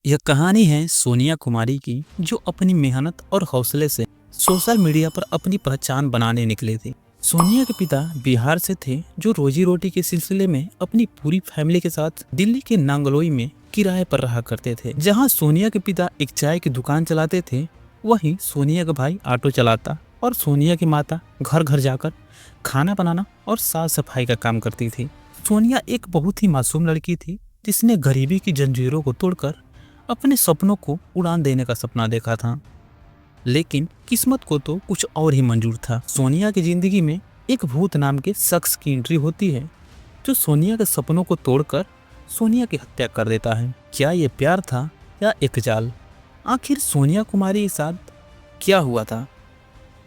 यह कहानी है सोनिया कुमारी की, जो अपनी मेहनत और हौसले से सोशल मीडिया पर अपनी पहचान बनाने निकले थे। सोनिया के पिता बिहार से थे, जो रोजी रोटी के सिलसिले में अपनी पूरी फैमिली के साथ दिल्ली के नांगलोई में किराए पर रहा करते थे। जहां सोनिया के पिता एक चाय की दुकान चलाते थे, वहीं सोनिया का भाई ऑटो चलाता और सोनिया की माता घर घर जाकर खाना बनाना और साफ सफाई का काम करती थी। सोनिया एक बहुत ही मासूम लड़की थी, जिसने गरीबी की जंजीरों को तोड़कर अपने सपनों को उड़ान देने का सपना देखा था। लेकिन किस्मत को तो कुछ और ही मंजूर था। सोनिया की जिंदगी में एक भूत नाम के शख्स की एंट्री होती है, जो सोनिया के सपनों को तोड़कर सोनिया की हत्या कर देता है। क्या ये प्यार था या एक जाल? आखिर सोनिया कुमारी के साथ क्या हुआ था?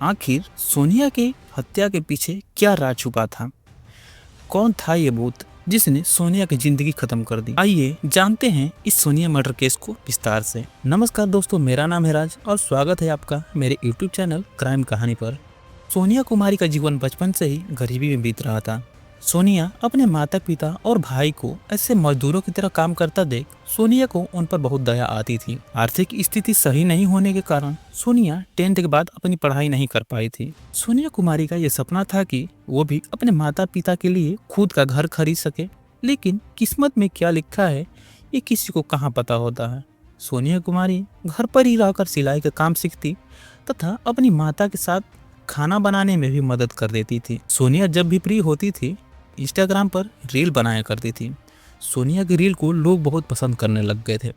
आखिर सोनिया के हत्या के पीछे क्या राज छुपा था? कौन था ये भूत जिसने सोनिया की जिंदगी खत्म कर दी? आइए जानते हैं इस सोनिया मर्डर केस को विस्तार से। नमस्कार दोस्तों, मेरा नाम है राज और स्वागत है आपका मेरे यूट्यूब चैनल क्राइम कहानी पर। सोनिया कुमारी का जीवन बचपन से ही गरीबी में बीत रहा था। सोनिया अपने माता पिता और भाई को ऐसे मजदूरों की तरह काम करता देख सोनिया को उन पर बहुत दया आती थी। आर्थिक स्थिति सही नहीं होने के कारण सोनिया 10th के बाद अपनी पढ़ाई नहीं कर पाई थी। सोनिया कुमारी का यह सपना था कि वो भी अपने माता पिता के लिए खुद का घर खरीद सके, लेकिन किस्मत में क्या लिखा है ये किसी को कहाँ पता होता है। सोनिया कुमारी घर पर ही रहकर सिलाई का काम सीखती तथा अपनी माता के साथ खाना बनाने में भी मदद कर देती थी। सोनिया जब भी फ्री होती थी, इंस्टाग्राम पर रील बनाया करती थी। सोनिया की रील को लोग बहुत पसंद करने लग गए थे।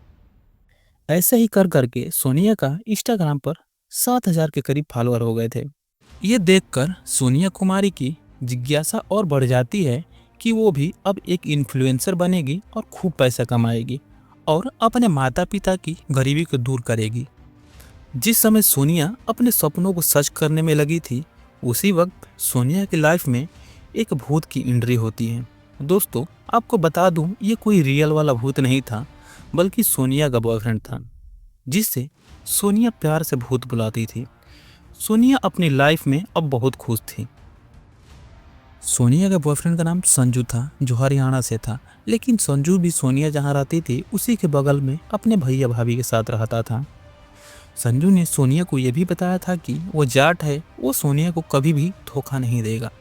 ऐसे ही कर करके सोनिया का इंस्टाग्राम पर 7,000 के करीब फॉलोअर हो गए थे। ये देखकर सोनिया कुमारी की जिज्ञासा और बढ़ जाती है कि वो भी अब एक इन्फ्लुएंसर बनेगी और खूब पैसा कमाएगी और अपने माता पिता की गरीबी को दूर करेगी। जिस समय सोनिया अपने सपनों को सच करने में लगी थी, उसी वक्त सोनिया की लाइफ में एक भूत की एंट्री होती है। दोस्तों, आपको बता दूं, ये कोई रियल वाला भूत नहीं था, बल्कि सोनिया का बॉयफ्रेंड था, जिससे सोनिया प्यार से भूत बुलाती थी। सोनिया अपनी लाइफ में अब बहुत खुश थी। सोनिया का बॉयफ्रेंड का नाम संजू था, जो हरियाणा से था, लेकिन संजू भी सोनिया जहाँ रहती थी उसी के बगल में अपने भैया भाभी के साथ रहता था। संजू ने सोनिया को यह भी बताया था कि वो जाट है, वो सोनिया को कभी भी धोखा नहीं देगा।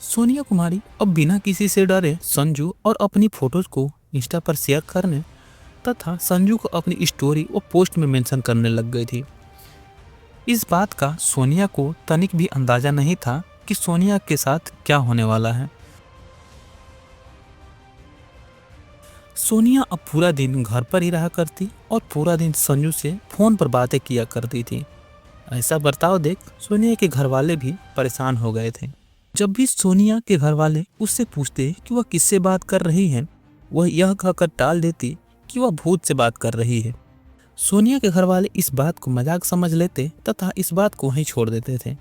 सोनिया कुमारी अब बिना किसी से डरे संजू और अपनी फोटोज को इंस्टा पर शेयर करने तथा संजू को अपनी स्टोरी और पोस्ट में मेंशन करने लग गई थी। इस बात का सोनिया को तनिक भी अंदाजा नहीं था कि सोनिया के साथ क्या होने वाला है। सोनिया अब पूरा दिन घर पर ही रहा करती और पूरा दिन संजू से फोन पर बातें किया करती थी। ऐसा बर्ताव देख सोनिया के घर वाले भी परेशान हो गए थे। जब भी सोनिया के घर वाले उससे पूछते कि वह किससे बात कर रही है, वह यह कहकर टाल देती कि वह भूत से बात कर रही है। सोनिया के घर वाले इस बात को मजाक समझ लेते तथा इस बात को वहीं छोड़ देते थे।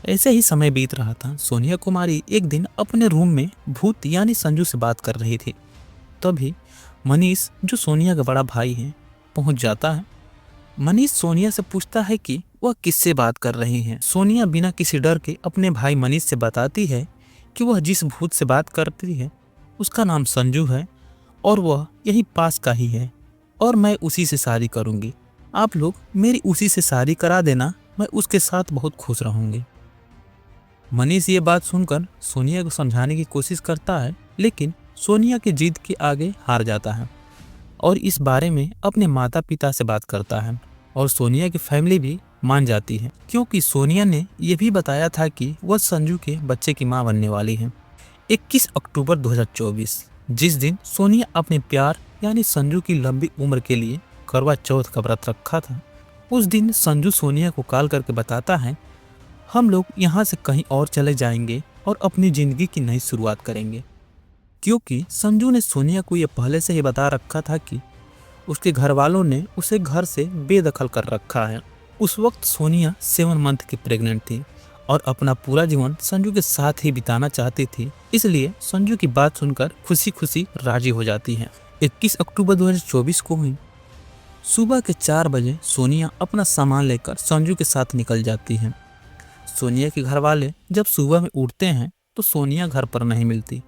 ऐसे ही समय बीत रहा था। सोनिया कुमारी एक दिन अपने रूम में भूत यानी संजू से बात कर रही थी। तभी मनीष, जो सोनिया का बड़ा भाई है, पहुंच जाता है। मनीष सोनिया से पूछता है कि वह किससे बात कर रही है। सोनिया बिना किसी डर के अपने भाई मनीष से बताती है कि वह जिस भूत से बात करती है उसका नाम संजू है और वह यही पास का ही है और मैं उसी से शादी करूंगी। आप लोग मेरी उसी से शादी करा देना, मैं उसके साथ बहुत खुश रहूंगी। मनीष ये बात सुनकर सोनिया को समझाने की कोशिश करता है, लेकिन सोनिया की जिद के आगे हार जाता है और इस बारे में अपने माता पिता से बात करता है और सोनिया की फैमिली भी मान जाती है, क्योंकि सोनिया ने यह भी बताया था कि वह संजू के बच्चे की मां बनने वाली है। 21 अक्टूबर 2024, जिस दिन सोनिया अपने प्यार यानी संजू की लंबी उम्र के लिए करवा चौथ का व्रत रखा था, उस दिन संजू सोनिया को कॉल करके बताता है, हम लोग यहाँ से कहीं और चले जाएंगे और अपनी जिंदगी की नई शुरुआत करेंगे। क्योंकि संजू ने सोनिया को यह पहले से ही बता रखा था कि उसके घर वालों ने उसे घर से बेदखल कर रखा है। उस वक्त सोनिया 7 मंथ की प्रेग्नेंट थी और अपना पूरा जीवन संजू के साथ ही बिताना चाहती थी, इसलिए संजू की बात सुनकर खुशी खुशी राजी हो जाती है। 21 अक्टूबर 2024 को ही सुबह के 4 बजे सोनिया अपना सामान लेकर संजू के साथ निकल जाती है। सोनिया के घर वाले जब सुबह में उठते हैं तो सोनिया घर पर नहीं मिलती।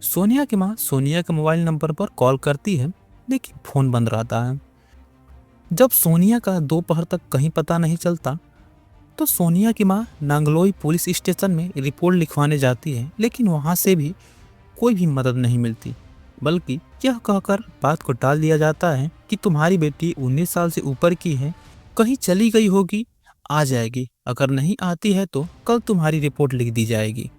सोनिया की माँ सोनिया के मोबाइल नंबर पर कॉल करती है, लेकिन फ़ोन बंद रहता है। जब सोनिया का दोपहर तक कहीं पता नहीं चलता तो सोनिया की माँ नांगलोई पुलिस स्टेशन में रिपोर्ट लिखवाने जाती है, लेकिन वहाँ से भी कोई भी मदद नहीं मिलती, बल्कि यह कहकर बात को टाल दिया जाता है कि तुम्हारी बेटी 19 साल से ऊपर की है, कहीं चली गई होगी, आ जाएगी, अगर नहीं आती है तो कल तुम्हारी रिपोर्ट लिख दी जाएगी।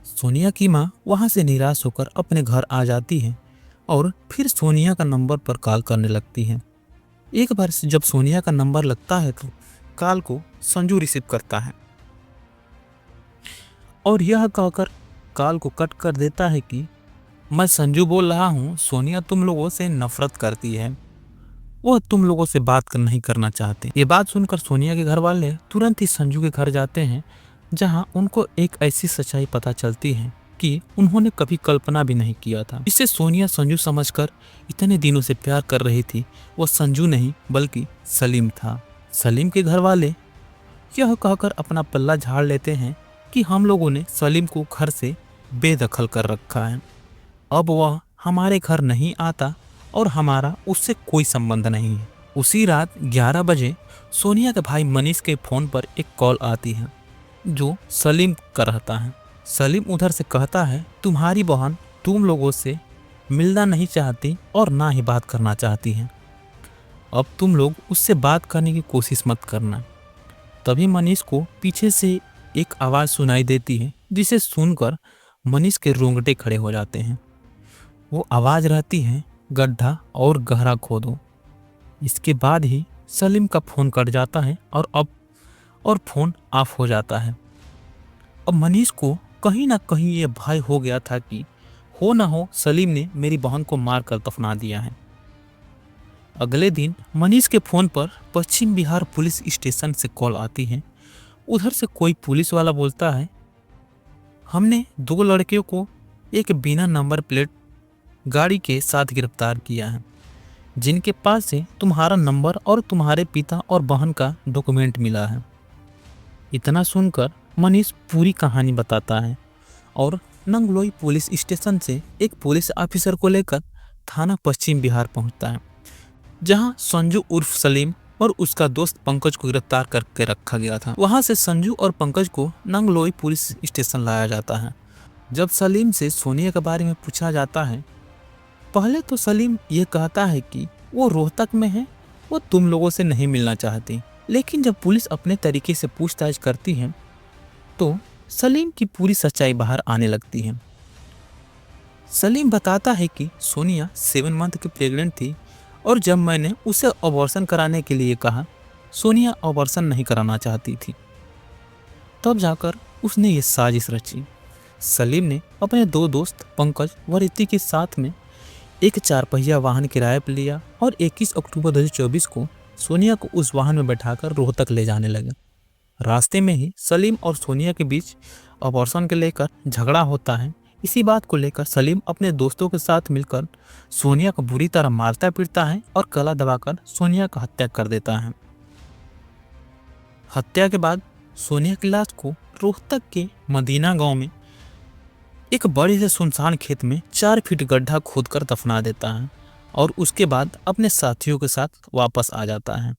सोनिया की माँ वहाँ से निराश होकर अपने घर आ जाती है और फिर सोनिया का नंबर पर कॉल करने लगती है। एक बार जब सोनिया का नंबर लगता है तो कॉल को संजू रिसीव करता है और यह कहकर कॉल को कट कर देता है कि मैं संजू बोल रहा हूँ, सोनिया तुम लोगों से नफरत करती है, वह तुम लोगों से बात नहीं करना चाहते। ये बात सुनकर सोनिया के घर वाले तुरंत ही संजू के घर जाते हैं, जहां उनको एक ऐसी सच्चाई पता चलती है कि उन्होंने कभी कल्पना भी नहीं किया था। इससे सोनिया संजू समझकर इतने दिनों से प्यार कर रही थी, वो संजू नहीं बल्कि सलीम था। सलीम के घर वाले यह कहकर अपना पल्ला झाड़ लेते हैं कि हम लोगों ने सलीम को घर से बेदखल कर रखा है, अब वह हमारे घर नहीं आता और हमारा उससे कोई संबंध नहीं है। उसी रात 11 बजे सोनिया के भाई मनीष के फोन पर एक कॉल आती है जो सलीम का रहता है। सलीम उधर से कहता है, तुम्हारी बहन तुम लोगों से मिलना नहीं चाहती और ना ही बात करना चाहती है, अब तुम लोग उससे बात करने की कोशिश मत करना। तभी मनीष को पीछे से एक आवाज़ सुनाई देती है, जिसे सुनकर मनीष के रोंगटे खड़े हो जाते हैं। वो आवाज़ रहती है, गड्ढा और गहरा खोदो। इसके बाद ही सलीम का फ़ोन कट जाता है और फ़ोन ऑफ हो जाता है। अब मनीष को कहीं ना कहीं ये भय हो गया था कि हो ना हो सलीम ने मेरी बहन को मार कर दफना दिया है। अगले दिन मनीष के फ़ोन पर पश्चिम बिहार पुलिस स्टेशन से कॉल आती है। उधर से कोई पुलिस वाला बोलता है, हमने 2 लड़कियों को एक बिना नंबर प्लेट गाड़ी के साथ गिरफ्तार किया है, जिनके पास से तुम्हारा नंबर और तुम्हारे पिता और बहन का डॉक्यूमेंट मिला है। इतना सुनकर मनीष पूरी कहानी बताता है और नंगलोई पुलिस स्टेशन से एक पुलिस ऑफिसर को लेकर थाना पश्चिम बिहार पहुंचता है, जहां संजू उर्फ सलीम और उसका दोस्त पंकज को गिरफ्तार करके रखा गया था। वहां से संजू और पंकज को नंगलोई पुलिस स्टेशन लाया जाता है। जब सलीम से सोनिया के बारे में पूछा जाता है, पहले तो सलीम ये कहता है कि वो रोहतक में है, वो तुम लोगों से नहीं मिलना चाहती, लेकिन जब पुलिस अपने तरीके से पूछताछ करती है तो सलीम की पूरी सच्चाई बाहर आने लगती है। सलीम बताता है कि सोनिया 7 मंथ की प्रेग्नेंट थी और जब मैंने उसे अबॉर्शन कराने के लिए कहा, सोनिया अबॉर्शन नहीं कराना चाहती थी, तब जाकर उसने ये साजिश रची। सलीम ने अपने 2 दोस्त पंकज व रिति के साथ में एक 4 पहिया वाहन किराए पर लिया और 21 अक्टूबर 2024 को सोनिया को उस वाहन में बैठाकर रोहतक ले जाने लगे। रास्ते में ही सलीम और सोनिया के बीच अबॉर्शन के लेकर झगड़ा होता है। इसी बात को लेकर सलीम अपने दोस्तों के साथ मिलकर सोनिया को बुरी तरह मारता पीटता है और गला दबाकर सोनिया का हत्या कर देता है। हत्या के बाद सोनिया की लाश को रोहतक के मदीना गांव में एक बड़े से सुनसान खेत में 4 फीट गड्ढा खोदकर दफना देता है और उसके बाद अपने साथियों के साथ वापस आ जाता है।